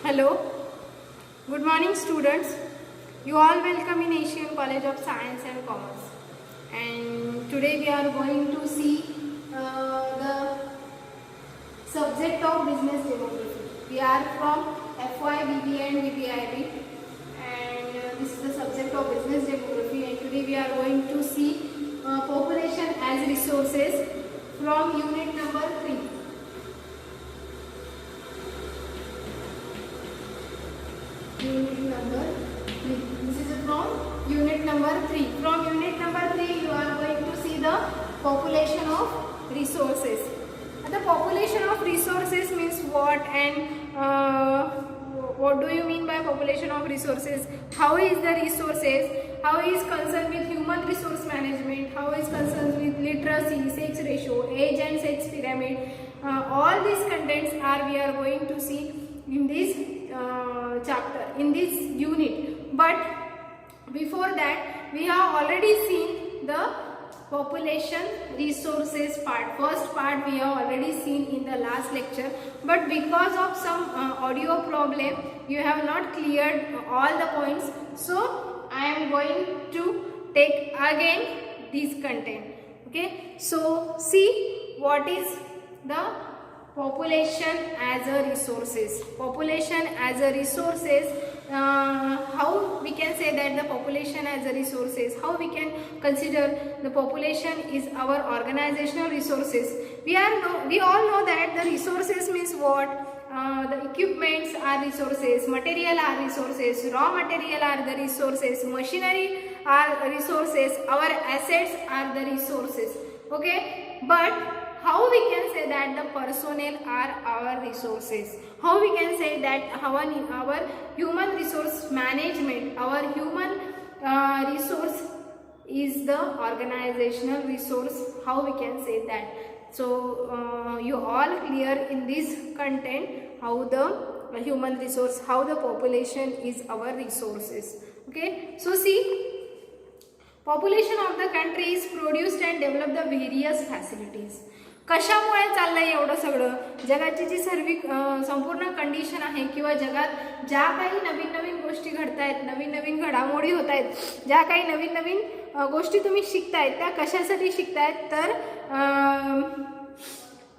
Hello, good morning students. You all welcome in Asian College of Science and Commerce. And today we are going to see the subject of business demography. We are from FY, BB and BBIB, and this is the subject of business demography, and today we are going to see population as resources from unit number 3. Unit number 3. This is from unit number 3. From unit number 3, you are going to see the population of resources. The population of resources means what, and what do you mean by population of resources? How is the resources? How is concerned with human resource management? How is concerned with literacy, sex ratio, age and sex pyramid? All these contents we are going to see in this chapter, in this unit. But before that, we have already seen the population resources part. First part we have already seen in the last lecture, but because of some audio problem, you have not cleared all the points. So I am going to take again this content. Okay, so see what is the population as a resources. Population as a resources, how we can say that the population as a resources, how we can consider the population is our organizational resources. We all know that the resources means what? The equipments are resources, material are resources, raw material are the resources, machinery are resources, our assets are the resources. Okay, but how we can say that the personnel are our resources? How we can say that our human resource management, our human resource is the organizational resource? How we can say that? So you all clear in this content how the human resource, how the population is our resources. Okay, so see, population of the country is produced and develop the various facilities. कशामुळे चाललंय एवढं सगळं? जगाची जी संपूर्ण condition आहे किंवा जगात ज्या काही नवीन नवीन गोष्टी घडतायत, नवीन नवीन घडामोडी होत आहेत, ज्या काही नवीन नवीन गोष्टी तुम्ही शिकतायत, त्या कशासाठी शिकतायत? तर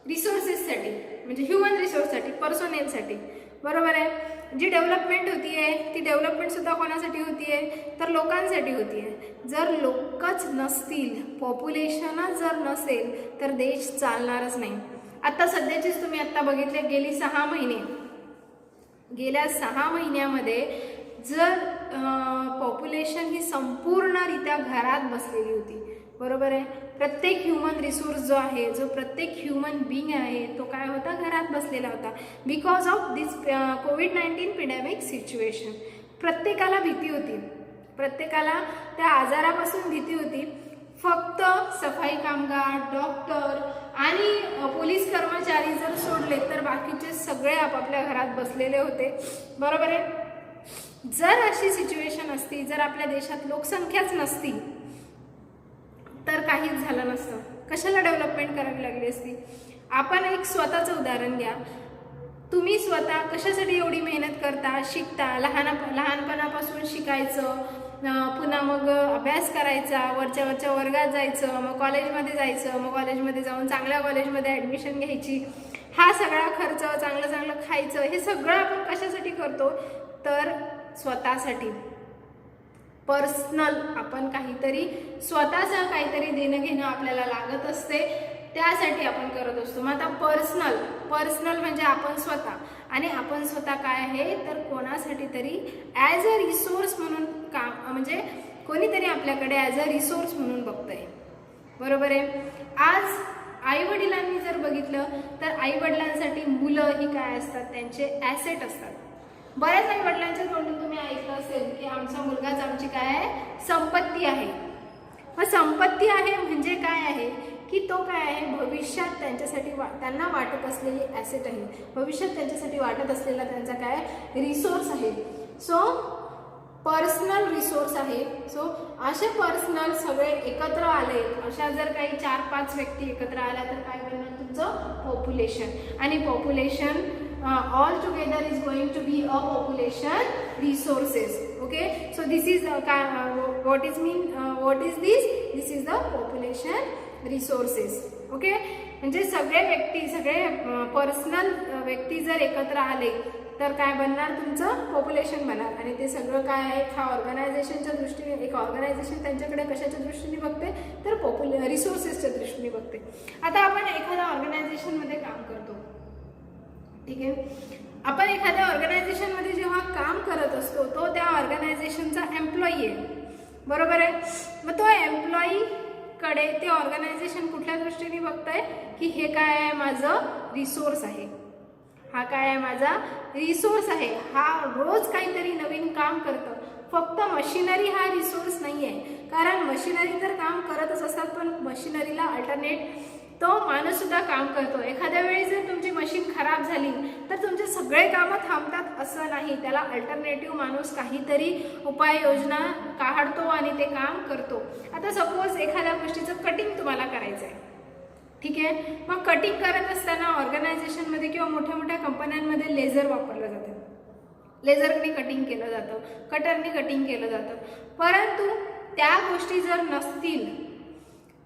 रिसोर्सेससाठी, म्हणजे ह्युमन रिसोर्ससाठी, पर्सोनेलसाठी. बरोबर आहे. जी डेव्हलपमेंट होतीये ती डेव्हलपमेंट सुद्धा कोणासाठी होतीये? तर लोकांसाठी होतीये. जर लोकच नसतील, पॉप्युलेशनच जर नसेल तर देश चालणारच नाही. आता सध्याचीच तुम्ही आता बघितले, गेली 6 महिने, गेल्या 6 महिन्यामध्ये जर पॉप्युलेशन ही संपूर्णरित्या घरात बसलेली होती. बरोबर आहे. प्रत्येक ह्युमन रिसोर्स जो आहे, जो प्रत्येक ह्युमन बीइंग आहे, तो काय होता? घरात बसलेला होता. Because of this covid pandemic situation. प्रत्येकाला भीती होती, प्रत्येकाला त्या आजारापासून भीती होती. फक्त सफाई कामगार, डॉक्टर आणि पोलीस कर्मचारी जर सोडले तर बाकीचे सगळे आपापल्या घरात बसलेले होते. बरोबर आहे. जर अशी सिच्युएशन असती, जर आपल्या देशात लोकसंख्याच नसती तर काहीच झालं नसतं. कशाला डेव्हलपमेंट करावी लागली असती? आपण एक स्वतःचं उदाहरण घ्या. तुम्ही स्वतः कशासाठी एवढी मेहनत करता, शिकता, लहानपणापासून शिकायचं, पुन्हा मग अभ्यास करायचा, वरच्या वर्गात जायचं, मग कॉलेजमध्ये जायचं, मग कॉलेजमध्ये जाऊन चांगल्या कॉलेजमध्ये ॲडमिशन घ्यायची, हा सगळा खर्च, चांगलं खायचं, हे सगळं आपण कशासाठी करतो? तर स्वतःसाठी. पर्सनल आपण काहीतरी स्वतःचं काहीतरी देणं घेणं आपल्याला लागत असते, त्यासाठी आपण करत असतो. मग आता पर्सनल म्हणजे आपण स्वतः, आणि आपण स्वतः काय आहे तर कोणासाठी तरी ॲज अ रिसोर्स म्हणून काम, म्हणजे कोणीतरी आपल्याकडे ॲज अ रिसोर्स म्हणून बघतंय. बरोबर आहे. आज आईवडिलांनी जर बघितलं तर आईवडिलांसाठी मुलं ही काय असतात? त्यांचे ॲसेट असतात. बऱ्याच आई वडिलांच्या तोंडून तुम्ही ऐकलं असेल की आमचा मुलगाच आमची काय आहे? संपत्ती आहे. मग संपत्ती आहे म्हणजे काय आहे की तो काय आहे? भविष्यात त्यांच्यासाठी त्यांना वाटत असलेली ॲसेट आहे, भविष्यात त्यांच्यासाठी वाटत असलेला त्यांचा काय? रिसोर्स आहे. सो पर्सनल रिसोर्स आहे. सो असे पर्सनल सगळे एकत्र आले, अशा जर काही 4-5 व्यक्ती एकत्र आल्या तर काय बनणार? तुमचं पॉप्युलेशन. आणि population all together is going to be a population resources. Okay, so this is what is this? This is the population resources. Okay, म्हणजे सगळे व्यक्ती, सगळे पर्सनल व्यक्ती जर एकत्र आले तर काय बनणार? तुमचं पॉप्युलेशन बनणार. आणि ते सगळं काय आहे? हा ऑर्गनायझेशनच्या दृष्टीने, एक ऑर्गनायझेशन त्यांच्याकडे कशाच्या दृष्टीने बघते? तर रिसोर्सेसच्या दृष्टीने बघते. आता आपण एखाद्या ऑर्गनायझेशनमध्ये काम करतो, ठीक आहे. आपण एखाद्या ऑर्गनायझेशनमध्ये जेव्हा काम करत असतो तो त्या ऑर्गनायझेशनचा एम्प्लॉई आहे, बरोबर आहे. मग तो एम्प्लॉई कडे ते ऑर्गनायझेशन कुठल्या दृष्टीने बघताय की हे काय आहे? माझं रिसोर्स आहे. हा काय आहे? माझा रिसोर्स आहे. हा रोज काहीतरी नवीन काम करतं. फक्त मशिनरी हा रिसोर्स नाही आहे, कारण मशिनरी तर काम करतच असतात, पण मशिनरीला अल्टरनेट तो माणूस सुद्धा काम करतो. एखाद्या वेळी जर तुमची मशीन खराब झाली तर तुमचे सगळे कामं थांबतात असं नाही. त्याला अल्टरनेटिव्ह माणूस काहीतरी उपाययोजना काढतो आणि ते काम करतो. आता सपोज एखाद्या गोष्टीचं कटिंग तुम्हाला करायचं आहे, ठीक आहे. मग कटिंग करत असताना ऑर्गनायझेशनमध्ये किंवा मोठ्या मोठ्या कंपन्यांमध्ये लेझर वापरलं जातं. लेझरने कटिंग केलं जातं, कटरने कटिंग केलं जातं. परंतु त्या गोष्टी जर नसतील,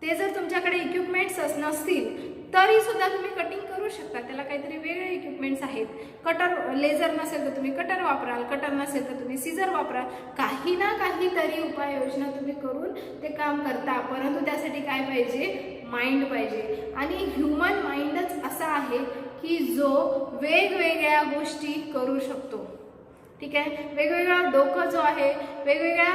ते जर तुमच्याकडे इक्विपमेंट्स नसतील तरी सुद्धा तुम्ही कटिंग करू शकता. त्याला काहीतरी वेगळे इक्विपमेंट्स आहेत. कटर, लेझर नसेल तर तुम्ही कटर वापराल, कटर नसेल तर तुम्ही सीझर वापराल. काही ना काहीतरी उपाययोजना तुम्ही करून ते काम करता. परंतु त्यासाठी काय पाहिजे? माइंड पाहिजे. आणि ह्युमन माइंडच असा आहे की जो वेगवेगळ्या गोष्टी करू शकतो, ठीक आहे. वेगवेगळा डोकं जो आहे, वेगवेगळ्या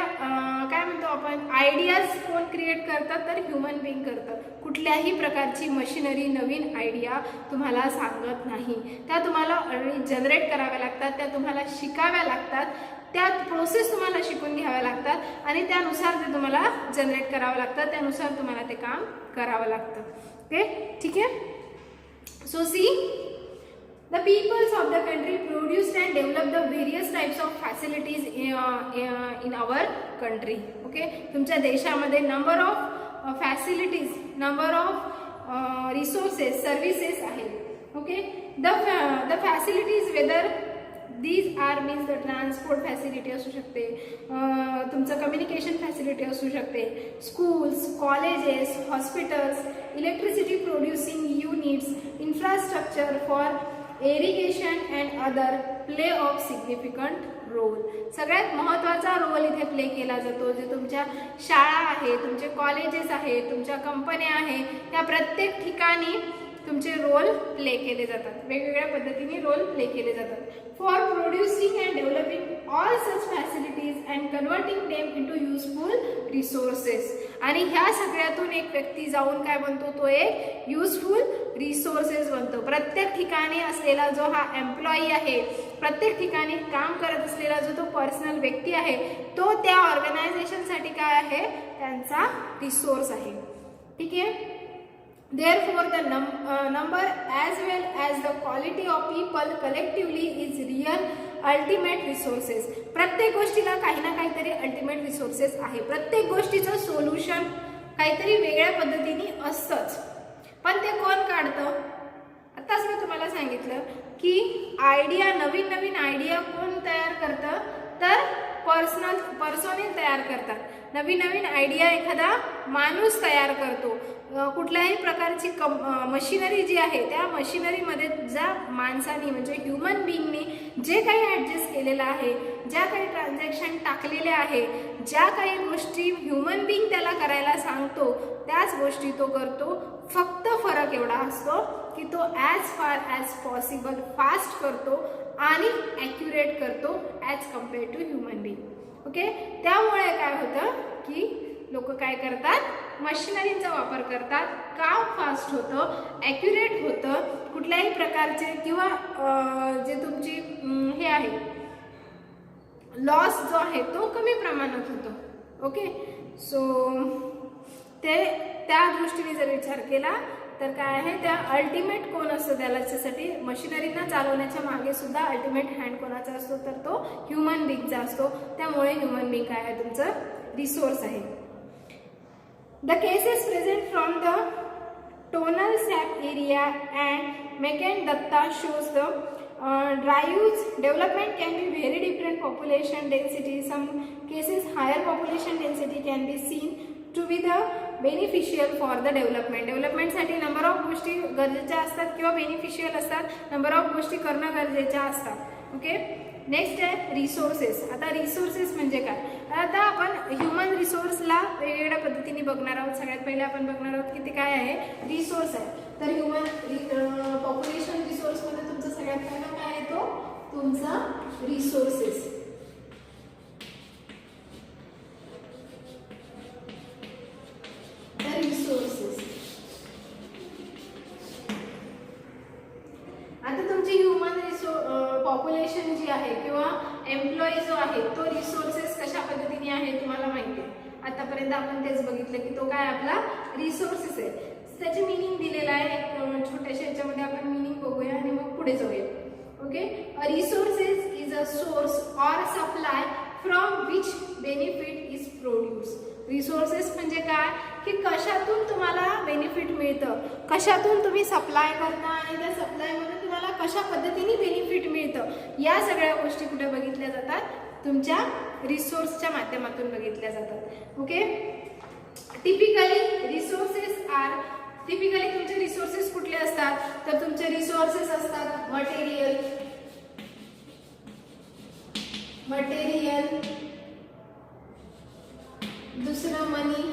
काय म्हणतो आपण, आयडियाज कोण क्रिएट करतात? तर ह्युमन बिंग करतं. कुठल्याही प्रकारची मशिनरी नवीन आयडिया तुम्हाला सांगत नाही. त्या तुम्हाला ऑलरेडी जनरेट कराव्या लागतात, त्या तुम्हाला शिकाव्या लागतात, त्या प्रोसेस तुम्हाला शिकून घ्याव्या लागतात आणि त्यानुसार ते तुम्हाला जनरेट करावं लागतं, त्यानुसार तुम्हाला ते काम करावं लागतं. ओके, ठीक आहे. So see, the peoples of the country produced and developed the various types of facilities in our country. Okay, तुमच्या देशामध्ये number of facilities, number of resources, services आहेत. Okay, the facilities whether these are means the transport facility असू शकते, तुमचं communication facility असू शकते, schools, colleges, hospitals, electricity producing units, infrastructure for irrigation and other play of significant role. सगळ्यात महत्त्वाचा role इथे play केला जातो. जे तुमच्या शाळा आहे, तुमचे कॉलेजेस आहे, तुमच्या कंपन्या आहे, त्या प्रत्येक ठिकाणी तुमचे रोल प्ले केले जातात. वेगवेगळ्या पद्धतीने रोल प्ले केले जातात. For producing and developing all such facilities and converting them into useful resources. आणि ह्या सगळ्यातून एक व्यक्ती जाऊन काय बनतो? तो एक युजफुल रिसोर्सेस बनतो. प्रत्येक ठिकाणी असलेला जो हा एम्प्लॉई आहे, प्रत्येक ठिकाणी काम करत असलेला जो तो पर्सनल व्यक्ती आहे, तो त्या ऑर्गनायझेशनसाठी काय आहे? त्यांचा रिसोर्स आहे, ठीक आहे. Therefore, the number as well as the quality of people collectively is real ultimate resources. प्रत्येक गोष्टीला काही ना काहीतरी अल्टिमेट रिसोर्सेस आहे. प्रत्येक गोष्टीचं सोल्युशन काहीतरी वेगळ्या पद्धतीने असतंच, पण ते कोण काढतं? आताच मी तुम्हाला सांगितलं की आयडिया, नवीन नवीन आयडिया कोण तयार करतं? तर पर्सोनेल तयार करतात. नवीन नवीन आयडिया एखादा माणूस तयार करतो. कुठल्याही प्रकारची मशिनरी जी आहे, त्या मशिनरीमध्ये ज्या माणसाने म्हणजे ह्युमन बिईंगने जे काही ॲडजस्ट केलेलं आहे, ज्या काही ट्रान्झॅक्शन टाकलेले आहे, ज्या काही गोष्टी ह्युमन बिईंग त्याला करायला सांगतो, त्याच गोष्टी तो करतो. फक्त फरक एवढा असतो की तो as far as possible fast करतो आणि ॲक्युरेट करतो as compared to human being. Okay, त्यामुळे काय होतं की लोक काय करतात? मशिनरीचा वापर करतात. काम फास्ट होतं, ॲक्युरेट होतं, कुठल्याही प्रकारचे किंवा जे तुमची हे आहे लॉस जो आहे तो कमी प्रमाणात होतो. ओके, सो ते त्या दृष्टीने जर विचार केला तर काय आहे, त्या अल्टिमेट कोण असतं त्याच्यासाठी? मशिनरीना चालवण्याच्या मागे सुद्धा अल्टिमेट हँड कोणाचा असतो? तर तो ह्युमन बिईंगचा असतो. त्यामुळे ह्युमन बिईंग काय आहे? तुमचं रिसोर्स आहे. The cases present from the tonal sap area and Mekan Datta shows the drives development can be very different population density. Some cases higher population density can be seen to be the beneficial for the development. डेव्हलपमेंटसाठी number of गोष्टी गरजेच्या असतात किंवा beneficial असतात, number of गोष्टी करणं गरजेच्या असतात. ओके, नेक्स्ट आहे रिसोर्सेस. आता रिसोर्सेस म्हणजे काय? आता आपण ह्युमन रिसोर्सला वेगवेगळ्या पद्धतीने बघणार आहोत. सगळ्यात पहिले आपण बघणार आहोत की ते काय आहे, रिसोर्स आहे. तर ह्युमन पॉप्युलेशन रिसोर्समध्ये तुमचा सगळ्यात पहिला काय येतो, तुमचा रिसोर्सेस. रिसोर्सेस आता तुमची ह्युमन पॉप्युलेशन जी आहे किंवा एम्प्लॉई जो आहे तो रिसोर्सेस कशा पद्धतीने आहे तुम्हाला माहिती आहे. आतापर्यंत आपण तेच बघितलं की तो काय आपला रिसोर्सेस आहे. त्याची मिनिंग दिलेला आहे एक छोट्याशा याच्यामध्ये आपण मिनिंग बघूया आणि मग पुढे जाऊया. Okay, a resources is a source or supply from which benefit is produce. Resources म्हणजे काय की कशातून तुम्हाला बेनिफिट मिळतं, कशातून तुम्ही सप्लाय करता आणि त्या सप्लायमधून तुम्हाला कशा पद्धतीने बेनिफिट मिळतं, या सगळ्या गोष्टी कुठे बघितल्या जातात, तुमच्या रिसोर्सच्या माध्यमातून बघितल्या जातात. ओके, टिपिकली तुमचे रिसोर्सेस कुठले असतात, तर तुमचे रिसोर्सेस असतात मटेरियल, दुसरं मनी,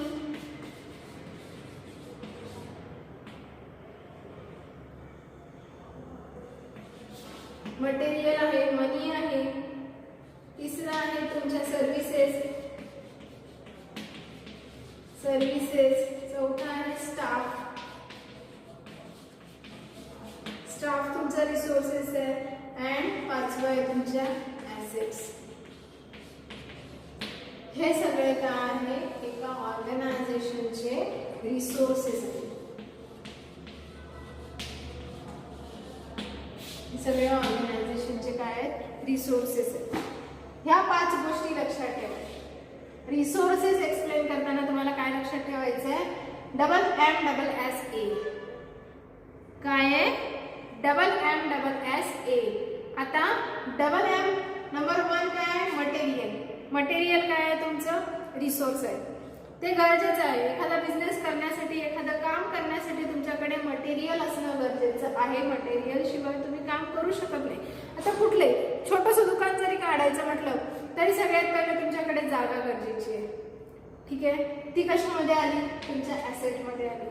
मटेरियल आहे, मनी आहे. तिसरं आहे तुमच्या सर्व्हिसेस. चौथा आहे स्टाफ तुमचा रिसोर्सेस आहे. अँड पाचवा आहे तुमच्या ॲसेट्स. हे सगळे काय आहे, एका ऑर्गनायझेशनचे रिसोर्सेस आहेत. सगळे ऑर्गनायझेशनचे काय आहेत, रिसोर्सेस आहेत. ह्या 5 गोष्टी लक्षात ठेवा. रिसोर्सेस एक्सप्लेन करताना तुम्हाला काय लक्षात ठेवायचं आहे, MMSA. काय आहे, MMSA. आता M नंबर 1 काय आहे, मटेरियल काय आहे, तुमचं रिसोर्स आहे. ते गरजेचं आहे. एखादा बिझनेस करण्यासाठी, एखादं काम करण्यासाठी तुमच्याकडे मटेरियल असणं गरजेचं आहे. मटेरियल शिवाय तुम्ही काम करू शकत नाही. आता कुठले छोटंसं दुकान जरी काढायचं म्हटलं तरी सगळ्यात पहिले तुमच्याकडे जागा गरजेची आहे. ठीक आहे, ती कशामध्ये आली, तुमच्या ॲसेटमध्ये आली.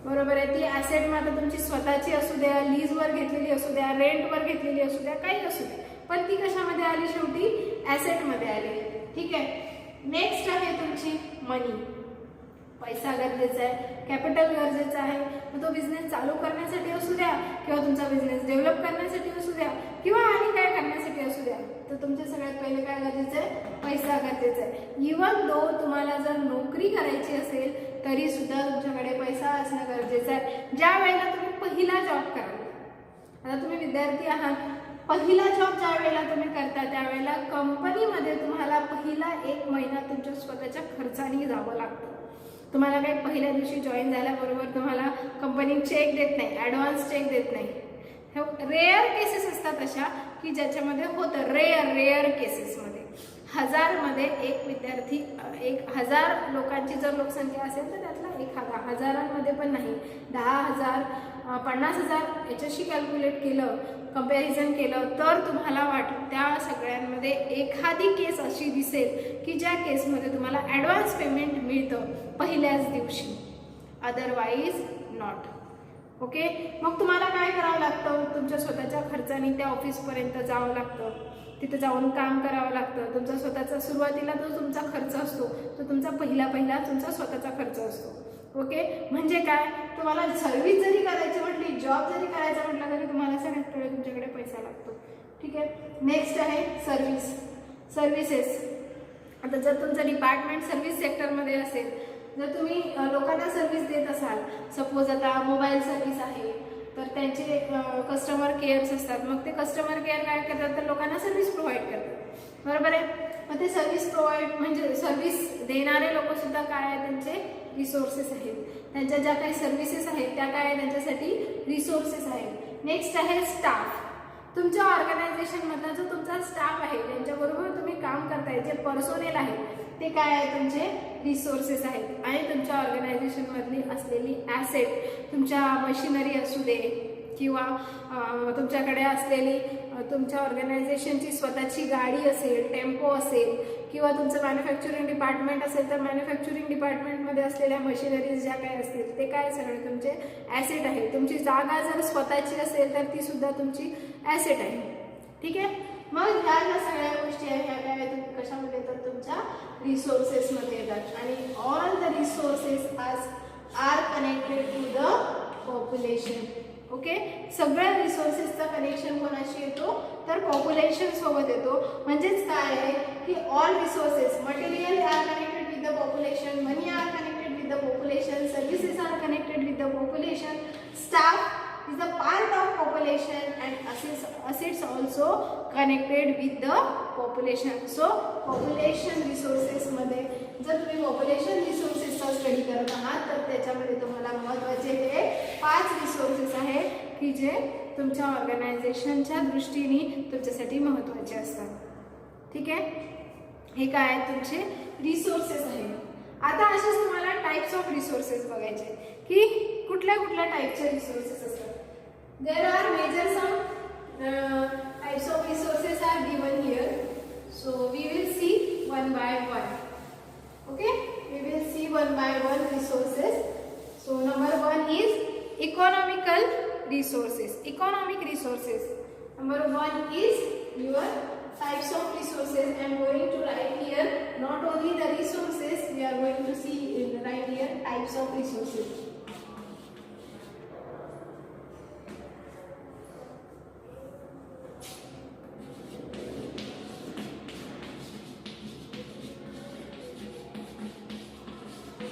बरोबर आहे. ती ॲसेट मात्र तुमची स्वतःची असू द्या, लीजवर घेतलेली असू द्या, रेंटवर घेतलेली असू द्या, काही असू द्या, पण ती कशामध्ये आली, शेवटी ॲसेटमध्ये आली. ठीक आहे. नेक्स्ट आहे तुमची मनी. पैसा गरजेचा आहे, कॅपिटल गरजेचं आहे. मग तो बिझनेस चालू करण्यासाठी असू द्या किंवा तुमचा बिझनेस डेव्हलप करण्यासाठी असू द्या किंवा आणि काय करण्यासाठी असू द्या, तर तुमच्या सगळ्यात पहिले काय गरजेचं आहे, पैसा गरजेचा आहे. इवन दो तुम्हाला जर नोकरी करायची असेल तरी सुद्धा तुमच्याकडे पैसा असणं गरजेचं आहे. ज्या वेळेला तुम्ही पहिला जॉब कराल, आता तुम्ही विद्यार्थी आहात, पहिला जॉब ज्या वेळेला तुम्ही करता त्यावेळेला कंपनीमध्ये तुम्हाला पहिला 1 महिना तुमच्या स्वतःच्या खर्चाने जावं लागतं. तुम्हाला काही पहिल्या दिवशी जॉईन झाल्याबरोबर तुम्हाला कंपनी चेक देत नाही, ॲडव्हान्स चेक देत नाही. रेअर केसेस असतात अशा की ज्याच्यामध्ये होतं, रेअर केसेसमध्ये 1000 मध्ये एक विद्यार्थी, 1000 लोकांची जर लोकसंख्या असेल तर त्यातला एखादा, हजारांमध्ये पण नाही, 10,000 50,000 याच्याशी कॅल्क्युलेट केलं, कंपॅरिझन केलं तर तुम्हाला त्या सगळ्यांमध्ये एखादी केस अशी दिसेल की ज्या केसमध्ये तुम्हाला ॲडव्हान्स पेमेंट मिळतं पहिल्याच दिवशी, अदरवाईज नॉट. ओके, मग तुम्हाला काय करावं लागतं, तुमच्या स्वतःच्या खर्चाने त्या ऑफिसपर्यंत जावं लागतं, तिथं जाऊन काम करावं लागतं. तुमचा स्वतःचा सुरुवातीला जो तुमचा खर्च असतो तो तुमचा पहिला तुमचा स्वतःचा खर्च असतो. ओके, म्हणजे काय, तुम्हाला सर्व्हिस जरी करायची म्हटली, जॉब जरी करायचा म्हटला तरी तुम्हाला सगळ्यात पहिले तुमच्याकडे पैसा लागतो. ठीक आहे. नेक्स्ट आहे सर्व्हिसेस. आता जर तुमचं डिपार्टमेंट सर्व्हिस सेक्टरमध्ये असेल, जर तुम्ही लोकांना सर्व्हिस देत असाल, सपोज आता मोबाईल सर्व्हिस आहे तर त्यांचे कस्टमर केअर्स असतात, मग ते कस्टमर केअर काय करतात तर लोकांना सर्व्हिस प्रोव्हाइड करतात. बरोबर आहे. मग ते सर्व्हिस प्रोव्हाइड म्हणजे सर्व्हिस देणारे लोक सुद्धा काय आहे, त्यांचे रिसोर्सेस आहेत. त्यांच्या ज्या काही सर्व्हिसेस आहेत त्या काय त्यांच्यासाठी रिसोर्सेस आहेत. नेक्स्ट आहे स्टाफ. तुमच्या ऑर्गनायझेशनमधला जो तुमचा स्टाफ आहे, ज्यांच्याबरोबर तुम्ही काम करताय, जे पर्सोनेल आहे, ते काय आहे, तुमचे रिसोर्सेस आहेत. आणि तुमच्या ऑर्गनायझेशनमधली असलेली ॲसेट, तुमच्या मशिनरी असू दे किंवा तुमच्याकडे असलेली तुमच्या ऑर्गनायझेशनची स्वतःची गाडी असेल, टेम्पो असेल, किंवा तुमचं मॅन्युफॅक्चरिंग डिपार्टमेंट असेल तर मॅन्युफॅक्चरिंग डिपार्टमेंटमध्ये असलेल्या मशिनरीज ज्या काही असतील ते काय सगळे तुमचे ॲसेट आहे. तुमची जागा जर स्वतःची असेल तर ती सुद्धा तुमची ॲसेट आहे. ठीक आहे. मग ह्या ज्या सगळ्या गोष्टी आहेत ह्या काय कशामध्ये येतात, तुमच्या रिसोर्सेसमध्ये येतात. आणि all the resources are connected to the population. Okay, सगळ्या रिसोर्सेसचा कनेक्शन कोणाशी येतो, तर पॉप्युलेशन सोबत येतो. म्हणजेच काय आहे की all resources, material are connected with the population, money are connected with the population, services are connected with the population, staff is a part of population and assets also connected with the population. So population resources मध्ये जर तुम्ही population resources चा study करत आहात तर त्याच्यामध्ये तुम्हाला महत्त्वाचे हे 5 रिसोर्सेस आहेत की जे तुमच्या ऑर्गनायझेशनच्या दृष्टीने तुमच्यासाठी महत्त्वाचे असतात. ठीक आहे. हे काय आहेत, तुमचे रिसोर्सेस आहेत. आता असेच तुम्हाला टाइप्स ऑफ रिसोर्सेस बघायचे की कुठल्या कुठल्या टाइपचे रिसोर्सेस असतात. There are major some types of resources are given here. So we will see one by one. Okay, we will see one by one resources. So number one is economical resources. Economic resources. Number one is your types of resources. I am going to write here not only the resources. We are going to see right here types of resources.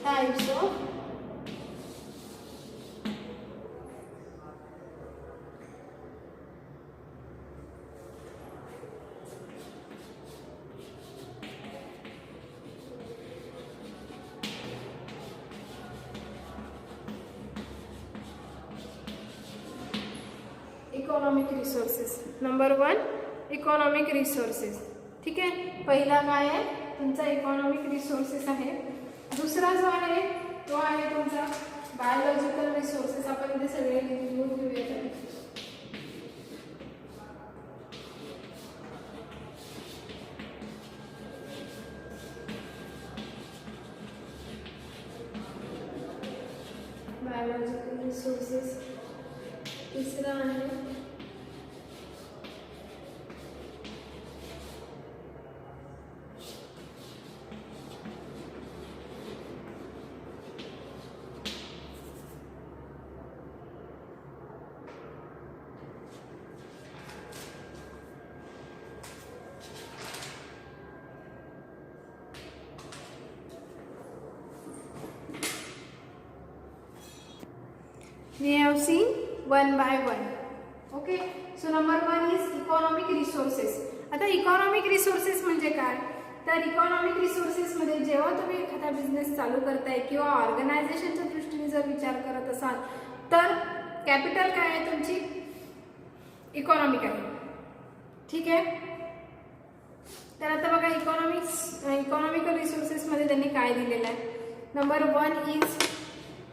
Types of economic resources. Number 1 economic resources. ठीक आहे. पहिला काय आहे, तुमचा economic resources आहे. दुसरा जो आहे तो आहे तुमचा बायोलॉजिकल रिसोर्सेस. आपण इथे सगळे लिहून घेऊया. Biological resources. तिसरा आहे we have seen one by one. Okay, so number 1 is economic resources. आता इकॉनॉमिक रिसोर्सेस म्हणजे काय, तर इकॉनॉमिक रिसोर्सेस मध्ये जेव्हा तुम्ही एखादा बिझनेस चालू करताय किंवा ऑर्गनायझेशनच्या दृष्टीने जर विचार करत असाल तर कॅपिटल काय आहे, तुमची इकॉनॉमिक आहे. ठीक आहे. तर आता बघा इकॉनॉमिकल रिसोर्सेस मध्ये त्यांनी काय दिलेलं आहे. Number 1 is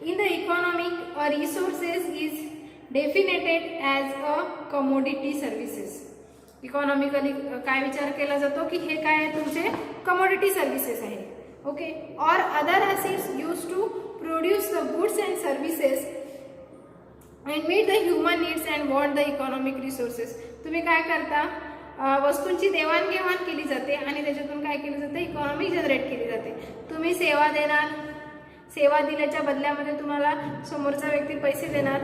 in the economic resources is defined as a commodity services. Economically काय विचार केला जातो की हे काय आहे, तुमचे कमोडिटी सर्व्हिसेस आहे. Okay. Or other assets use to produce the goods and services and meet the human needs and want the economic resources. तुम्ही काय करता, वस्तूंची देवाणघेवाण केली जाते आणि त्याच्यातून काय केलं जाते, इकॉनॉमी जनरेट केली जाते. तुम्ही सेवा देणार, सेवा दिल्याच्या बदल्यामध्ये तुम्हाला समोरचा व्यक्ती पैसे देणार.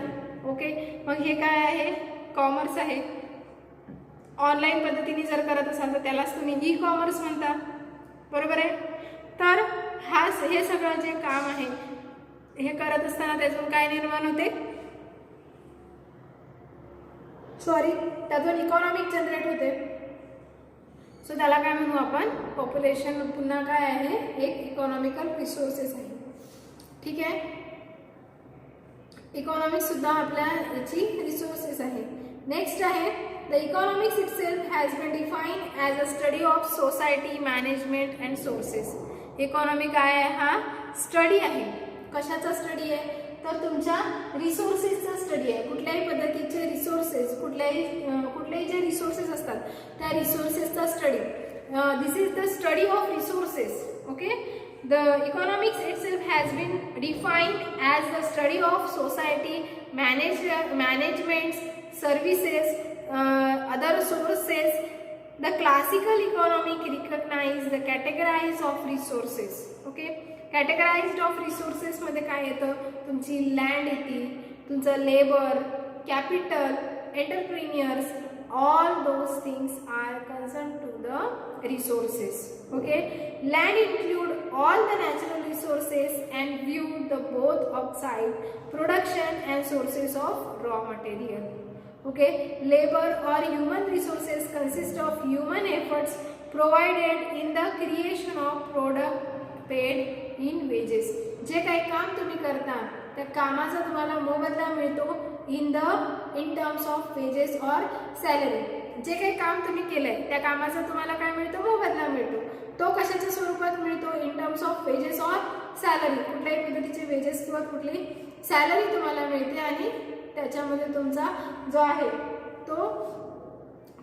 ओके. मग हे काय आहे, कॉमर्स आहे. ऑनलाईन पद्धतीने जर करत असाल तर त्यालाच तुम्ही ई कॉमर्स म्हणता. बरोबर आहे. तर हे सगळं जे काम आहे हे करत असताना त्यातून काय निर्माण होते, त्यातून इकॉनॉमिक जनरेट होते. सो त्याला काय म्हणू आपण, पॉप्युलेशन. पुन्हा काय आहे, एक इकॉनॉमिकल रिसोर्सेस आहे. ठीक आहे. इकॉनॉमिक सुद्धा आपल्या याची रिसोर्सेस आहे. नेक्स्ट आहे The economics itself has been defined as a study of society, management and sources. Economy काय आहे? हा स्टडी आहे. कशाचा स्टडी आहे? तर तुमच्या रिसोर्सेसचा स्टडी आहे. कुठल्याही पद्धतीचे रिसोर्सेस, कुठलेही जे रिसोर्सेस असतात त्या रिसोर्सेसचा study. This is the study of resources. Okay. The economics itself has been defined as the study of society, management, services, other sources. The classical economic recognize the categorize of resources. Okay. Categorized of resources मध्ये काय येतं? तुमची land येते, तुमचं labour, capital, entrepreneurs, all those things are concerned to the resources. Okay. Land include all the natural resources and view the both upside production and sources of raw material. Okay. Labor or human resources consist of human efforts provided in the creation of product paid in wages. जे काही काम तुम्ही करता त्या कामाचा तुम्हाला मोबदला मिळतो in terms of wages or salary. जे काही काम तुम्ही केलंय त्या कामाचा तुम्हाला काय मिळतो? मोबदला मिळतो. तो कशाच्या स्वरूपात मिळतो? इन टर्म्स ऑफ वेजेस और सॅलरी. कुठल्याही पद्धतीचे वेजेस किंवा कुठली सॅलरी तुम्हाला मिळते आणि त्याच्यामध्ये तुमचा जो आहे तो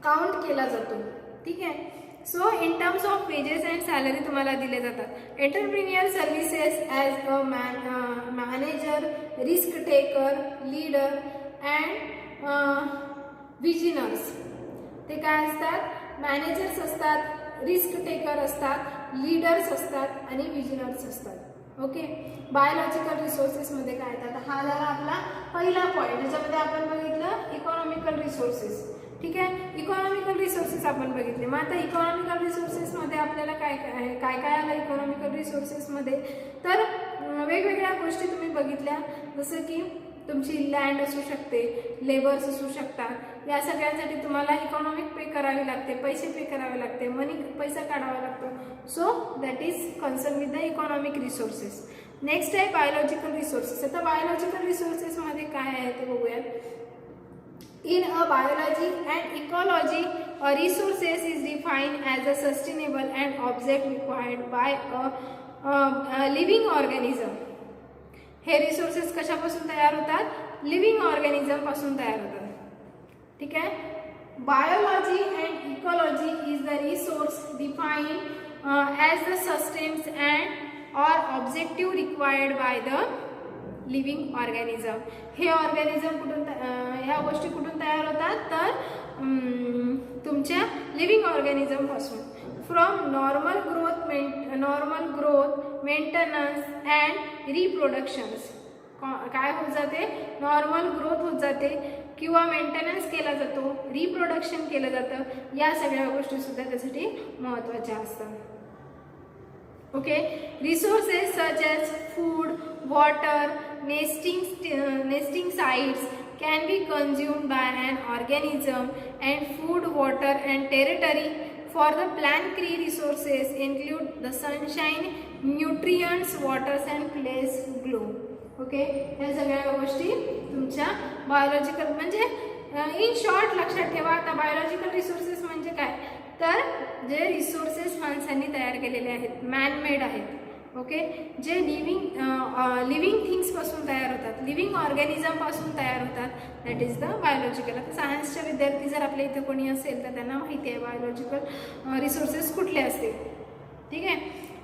काउंट केला जातो. ठीक आहे. So in terms of wages and salary तुम्हाला दिले जातात. Entrepreneur services as a manager, risk taker, leader and visioners. ते काय असतात? मॅनेजर्स असतात, रिस्क टेकर असतात, लीडर्स असतात आणि विजिनर्स असतात. ओके. बायोलॉजिकल रिसोर्सेसमध्ये काय येतात? हा झाला आपला पहिला पॉईंट. ज्याच्यामध्ये आपण बघितलं इकॉनॉमिकल रिसोर्सेस. ठीक आहे. इकॉनॉमिकल रिसोर्सेस आपण बघितले. मग आता इकॉनॉमिकल रिसोर्सेसमध्ये आपल्याला काय काय आलं इकॉनॉमिकल रिसोर्सेसमध्ये? तर वेगवेगळ्या गोष्टी तुम्ही बघितल्या, जसं की तुमची लँड असू शकते, लेबर्स असू शकतात. या सगळ्यांसाठी तुम्हाला इकॉनॉमिक पे करावी लागते, पैसे पे करावे लागते, पैसा काढावा लागतो. So that is concern with the economic resources. Next आहे बायोलॉजिकल रिसोर्सेस. आता बायोलॉजिकल रिसोर्सेसमध्ये काय आहे ते बघूयात. In a biology and ecology, a resources is defined as a sustainable and object required by a living organism. हे resources कशापासून तयार होतात? लिव्हिंग ऑर्गॅनिझम पासून तयार होतात. ठीक आहे. Biology and ecology is the resource defined as the sustenance and or objective required by the living organism. हे ऑर्गॅनिझम कुठून, ह्या गोष्टी कुठून तयार होतात? तर तुमच्या लिव्हिंग ऑर्गॅनिझम पासून. From normal growth maintenance and reproductions. काय होत जाते? नॉर्मल ग्रोथ होत जाते किंवा मेंटेनन्स केला जातो, रिप्रोडक्शन केलं जातं. या सगळ्या गोष्टी सुद्धा त्यासाठी महत्त्वाच्या असतात. Okay. Resources such as food, water, nesting sites can be consumed by an organism, and food, water and territory for the plant resources include the sunshine, nutrients, waters and place glow. Okay. या सगळ्या गोष्टी तुमच्या biological म्हणजे in short लक्षात ठेवा. आता biological resources म्हणजे काय? तर जे रिसोर्सेस माणसांनी तयार केलेले आहेत, मॅनमेड आहेत. ओके. जे लिव्हिंग थिंग्स पासून तयार होतात, लिव्हिंग ऑर्गॅनिझम पासून तयार होतात, दॅट इज द बायोलॉजिकल. आता सायन्सचे विद्यार्थी जर आपल्या इथे कोणी असेल तर त्यांना माहिती आहे बायोलॉजिकल रिसोर्सेस कुठले असतील. ठीक आहे.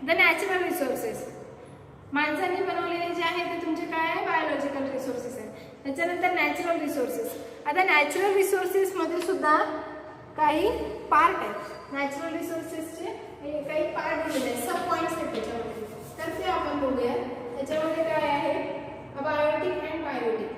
द नॅचरल रिसोर्सेस माणसांनी बनवलेले जे आहे ते तुमचे काय आहे? बायोलॉजिकल रिसोर्सेस आहे. त्याच्यानंतर नॅचरल रिसोर्सेस. आता नॅचरल रिसोर्सेसमध्ये सुद्धा काही पार्ट आहेत. नॅचरल रिसोर्सेसचे काही पार्ट दिलेले आहेत, सब पॉईंट्स आहेत त्याच्यामध्ये. तर ते आपण बघूया. त्याच्यामध्ये काय आहे? Abiotic and biotic.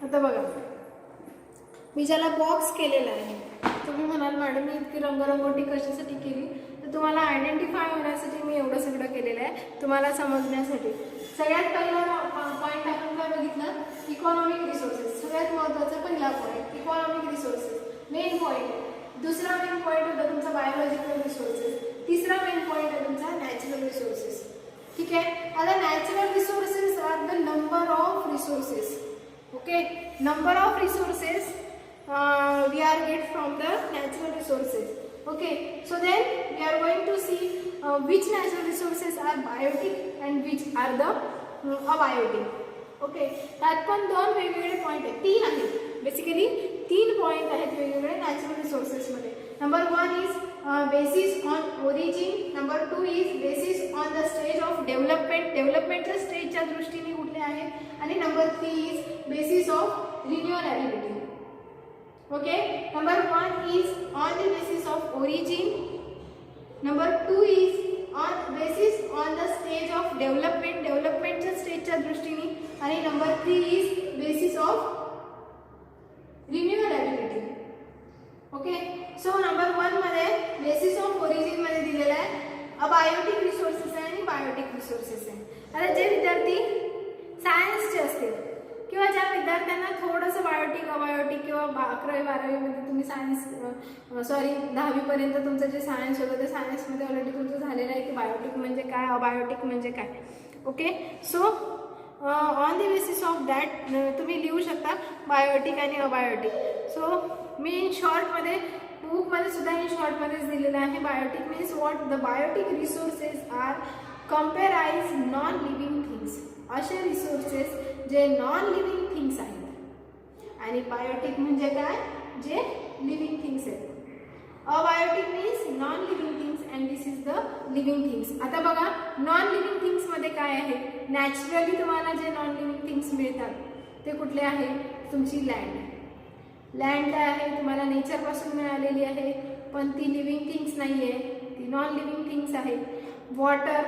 आता बघा, मी ज्याला बॉक्स केलेला आहे, तुम्ही म्हणाल मॅडम मी इतकी रंगरंगोटी कशासाठी केली, तर तुम्हाला आयडेंटिफाय होण्यासाठी मी एवढं सगळं केलेलं आहे, तुम्हाला समजण्यासाठी. सगळ्यात पहिला पॉईंट आपण काय बघितलं, इकॉनॉमिक रिसोर्सेस. सगळ्यात महत्त्वाचा पहिला point economic resources, main point. दुसरा मेन पॉईंट होता तुमचा बायोलॉजिकल रिसोर्सेस. तिसरा मेन पॉईंट आहे तुमचा नॅचरल रिसोर्सेस. ठीक आहे. आता natural resources are the number of resources. Okay, number of resources we are get from the natural resources. Okay, so then we are going to see which natural resources are biotic and which are the abiotic. Okay, त्यात पण दोन वेगवेगळे point आहेत, तीन आहेत basically, तीन point आहेत वेगवेगळे नॅचरल रिसोर्सेस मध्ये. Number 1 is basis on origin, number 2 is basis on the stage of development, डेव्हलपमेंटच्या स्टेजच्या दृष्टीने कुठले आहे, आणि number 3 is basis of renewability. Okay, number 1 is on the basis of origin, number 2 is on basis on the stage of development, developmentच्या स्टेजच्या दृष्टीने, आणि number 3 is basis of renewability. Okay, so number 1 मध्ये basis of origin मध्ये दिलेला आहे abiotic resources आहे आणि Biotique resources आहे. आता जे विद्यार्थी सायन्सचे असतील किंवा ज्या विद्यार्थ्यांना थोडंसं बायोटिक अबायोटिक किंवा 11वी 12वीमध्ये तुम्ही सायन्स 10वीपर्यंत तुमचं जे सायन्स होतं ते सायन्समध्ये ऑलरेडी तुमचं झालेलं आहे की बायोटिक म्हणजे काय, अबायोटिक म्हणजे काय. Okay, so on the basis of that तुम्ही लिहू शकता बायोटिक आणि अबायोटिक. सो मी इन शॉर्टमध्ये बुकमध्ये सुद्धा इन शॉर्टमध्येच दिलेलं आहे. Biotic means what the biotic resources are comprise non living things, असे रिसोर्सेस जे नॉन लिव्हिंग थिंग्स आहेत, आणि बायोटिक म्हणजे काय, जे लिव्हिंग थिंग्स आहेत. Abiotic means non living things and this is the living things. आता बघा, नॉन लिव्हिंग थिंग्समध्ये काय आहे, नॅचरली तुम्हाला जे नॉन लिव्हिंग थिंग्स मिळतात ते कुठले आहे, तुमची लँड. लँड काय आहे, तुम्हाला नेचरपासून मिळालेली आहे, पण ती लिव्हिंग थिंग्स नाही आहे, ती नॉन लिव्हिंग थिंग्स आहे. वॉटर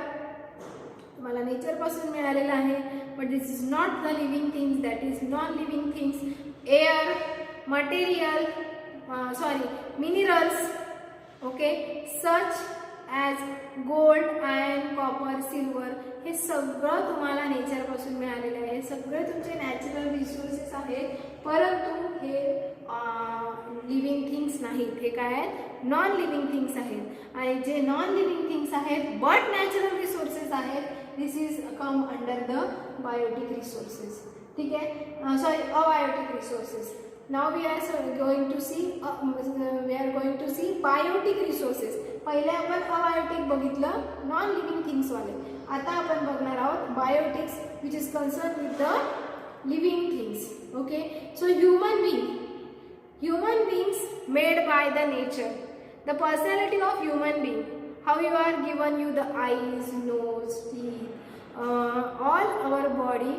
तुम्हाला नेचरपासून मिळालेलं आहे, but this is not the living things, that is non living things. Air, material, minerals, okay, such as gold, iron, copper, silver, हे सगळं तुम्हाला नेचरपासून मिळालेलं आहे. हे सगळे तुमचे नॅचरल रिसोर्सेस आहेत, परंतु हे लिव्हिंग थिंग्स नाहीत. हे काय आहेत, नॉन लिव्हिंग थिंग्स आहेत. आणि जे नॉन लिव्हिंग थिंग्स आहेत बट नॅचरल रिसोर्सेस आहेत, this is come under the biotic resources. ठीक आहे, abiotic resources. Now we are going to see biotic resources. पहिले आपण अबायोटिक बघितलं, नॉन लिव्हिंग थिंग्स वाले. आता आपण बघणार आहोत biotics, which is concern with the living things. Okay, so human beings made by the nature, the personality of human being, how you are given you the eyes, nose, teeth, all our body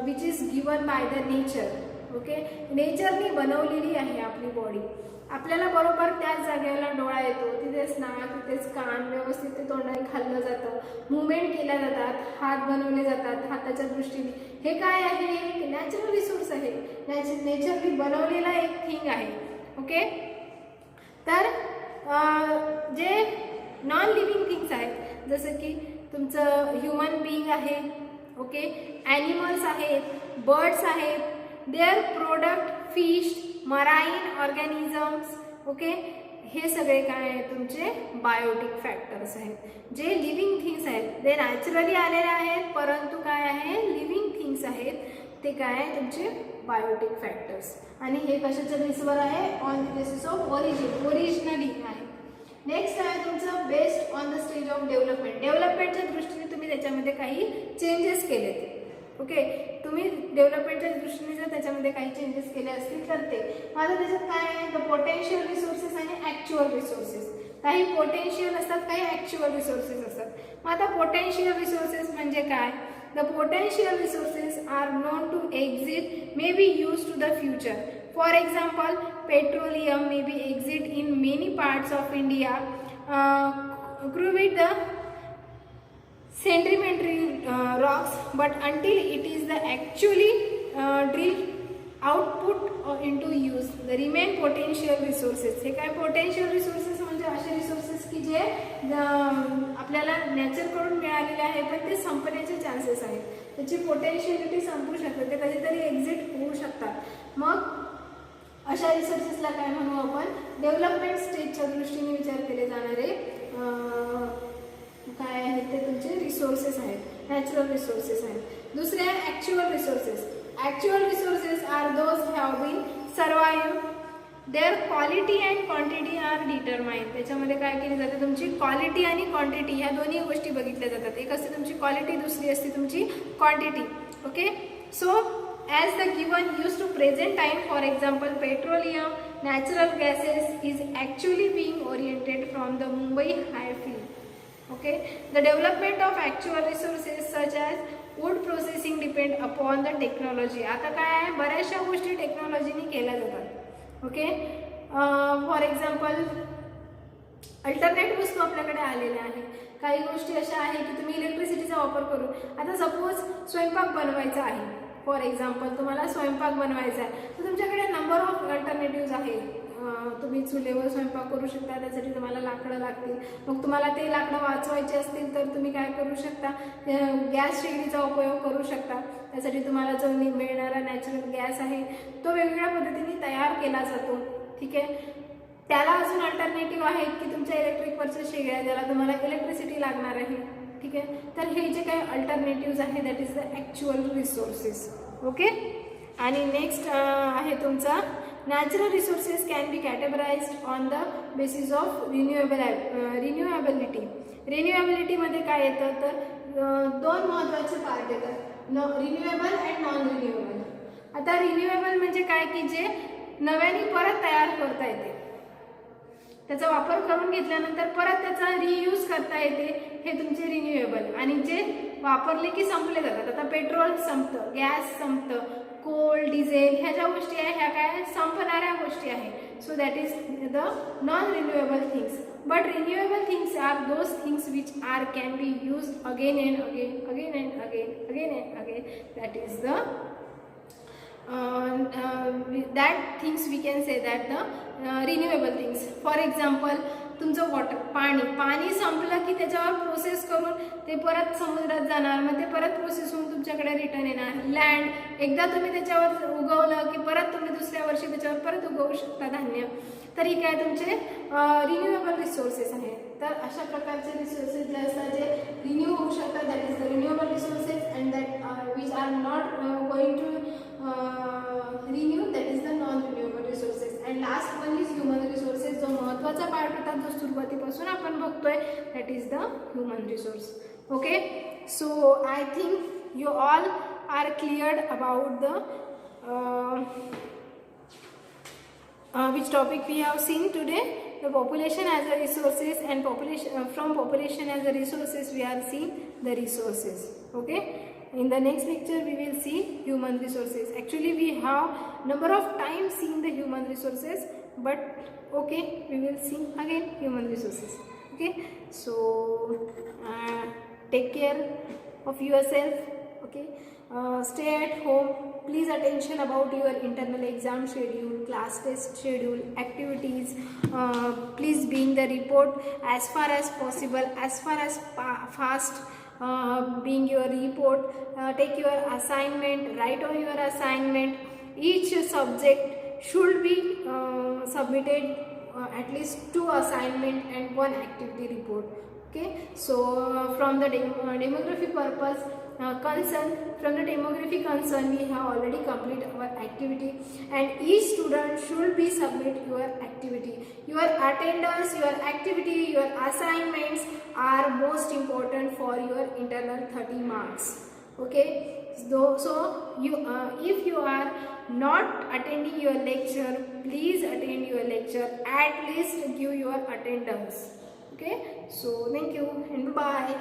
which is given by the nature. Okay, नेचरनी बनवलेली आहे आपली body. आपल्याला बरोबर त्याच जागेला डोळा येतो, तिथेच नाक, तिथेच कान, व्यवस्थित ते तोंडाने खाल्लं जातं, मुवमेंट केल्या जातात, हात बनवले जातात हाताच्या दृष्टीने. हे काय आहे, एक नॅचरल रिसोर्स आहे, नेचरली बनवलेला एक थिंग आहे. ओके, तर जे नॉन लिव्हिंग थिंग्स आहेत, जसं की तुमचं ह्युमन बीइंग आहे, ओके, ॲनिमल्स आहेत, बर्ड्स आहेत, there product, fish, marine organisms, okay, हे सगळे काय आहेत, तुमचे बायोटिक फॅक्टर्स आहेत. जे लिव्हिंग थिंग्स आहेत ते नॅचरली आलेले आहेत, परंतु काय आहे, लिव्हिंग थिंग्स आहेत, ते काय आहे, तुमचे बायोटिक फॅक्टर्स. आणि हे कशाच्या बेसवर आहे, on the basis of origin, originally आहे. नेक्स्ट आहे तुमचं based on the stage of development. डेव्हलपमेंटच्या दृष्टीने तुम्ही त्याच्यामध्ये काही चेंजेस केलेत. ओके, तुम्ही डेव्हलपमेंटच्या दृष्टीने जर त्याच्यामध्ये काही चेंजेस केले असतील तर ते. आता त्याच्यात काय आहे, द पोटेन्शियल रिसोर्सेस आणि ॲक्च्युअल रिसोर्सेस. काही पोटेन्शियल असतात, काही ॲक्च्युअल रिसोर्सेस असतात. मग आता पोटेन्शियल रिसोर्सेस म्हणजे काय, the potential resources are known to exit, may be use to the future. For example, petroleum may be exit in many parts of India, क्रूविड the sedimentary rocks, but until it is the actually drilled output into use the remain potential resources. हे काय potential resources म्हणजे असे resources की जे आपल्याला नॅचरकडून मिळालेले आहे पण ते संपण्याचे चान्सेस आहेत. त्याची पोटेन्शियलिटी संपू शकते, ते कधीतरी एक्झिट होऊ शकतात. मग अशा रिसोर्सेसला काय म्हणू आपण, डेव्हलपमेंट स्टेजच्या दृष्टीने विचार केले जाणारे काय आहेत ते तुमचे रिसोर्सेस आहेत, नॅचरल रिसोर्सेस आहेत. दुसरे आहे actual resources. Actual resources are those have been survive, their quality and quantity are determined. त्याच्यामध्ये काय केली जाते, तुमची क्वालिटी आणि क्वांटिटी ह्या दोन्ही गोष्टी बघितल्या जातात. एक असते तुमची क्वालिटी, दुसरी असते तुमची quantity. Okay, so as the given used to present time, for example petroleum, natural gases is actually being oriented from the Mumbai high field. Okay, the development of actual resources such as wood processing depend upon the technology. आता काय आहे, बऱ्याचशा गोष्टी टेक्नॉलॉजीने केल्या जातात. Okay, for example alternate वस्तू आपल्याकडे आलेल्या आहेत. काही गोष्टी अशा आहे की तुम्ही इलेक्ट्रिसिटीचा वापर करून, आता सपोज स्वयंपाक बनवायचा आहे, फॉर एक्झाम्पल तुम्हाला स्वयंपाक बनवायचा आहे तर तुमच्याकडे नंबर ऑफ अल्टरनेटिव्ज आहे. तुम्ही चुलीवर स्वयंपाक करू शकता, त्यासाठी तुम्हाला लाकडं लागतील. मग तुम्हाला ते लाकडं वाचवायचे असतील तर तुम्ही काय करू शकता, गॅस शेगडीचा उपयोग करू शकता. त्यासाठी तुम्हाला जो मिळणारा नॅचरल गॅस आहे तो वेगवेगळ्या पद्धतीने तयार केला जातो. ठीक आहे, त्याला अजून अल्टरनेटिव्ह आहेत की तुमच्या इलेक्ट्रिकवरच्या शेगड्या, ज्याला तुम्हाला इलेक्ट्रिसिटी लागणार आहे. ठीक आहे, तर हे जे काही अल्टरनेटिव्ज आहे that is the actual resources. Okay, आणि नेक्स्ट आहे तुमचा natural resources can be categorised on the basis of renewability. रिन्यूएबिलिटीमध्ये काय येतं तर दोन महत्त्वाचे पार्ट येतात, रिन्यूएबल अँड नॉन रिन्यूएबल. आता रिन्यूएबल म्हणजे काय की जे नव्याने परत तयार करता येते, त्याचा वापर करून घेतल्यानंतर परत त्याचा रियूज करता येते, हे तुमचे रिन्यूएबल. आणि जे वापरले की संपले जातात. आता पेट्रोल संपतं, गॅस संपतं, कोल, डिझेल ह्या ज्या गोष्टी आहे ह्या काय संपणाऱ्या गोष्टी आहे. So that is the non renewable things. But renewable things are those things which are can be used again and again, again and again, again and again. That is the that things we can say that the renewable things. For example तुमचं water, पाणी संपलं की त्याच्यावर process करून ते परत समुद्रात जाणार, मग ते परत प्रोसेस होऊन तुमच्याकडे रिटर्न येणार. लँड एकदा तुम्ही त्याच्यावर उगवलं की परत तुम्ही दुसऱ्या वर्षी त्याच्यावर परत उगवू शकता धान्य. तर ही काय तुमचे रिन्यूएबल रिसोर्सेस आहेत. तर अशा प्रकारचे रिसोर्सेस जे असतात जे रिन्यू होऊ शकतात that is the renewable resources and that which are not going to renew that is the non renewable resources. And last one is human resources, जो महत्त्वाचा पार्ट होता जो सुरुवातीपासून आपण बघतोय that is the human resource. Okay, so I think you all are cleared about the which topic we have seen today, the population as a resources and from population as a resources we are seeing the resources. Okay, in the next lecture we will see human resources. Actually we have number of times seen the human resources, but okay, we will see again human resources. Okay, so take care of yourself. Okay, stay at home. Please attention about your internal exam schedule, class test schedule, activities. Please bring the report as far as possible, as far as fast. Bring your report, take your assignment, write on your assignment. Each subject should be submitted at least 2 assignment and 1 activity report. Okay, so from the demography purpose concern, from the demography concern we have already completed our activity, and each student should be submit your activity. Your attendance, your activity, your assignments are most important for your internal 30 marks. Okay, so you if you are not attending your lecture, please attend your lecture, at least give your attendance. Okay, so thank you and bye.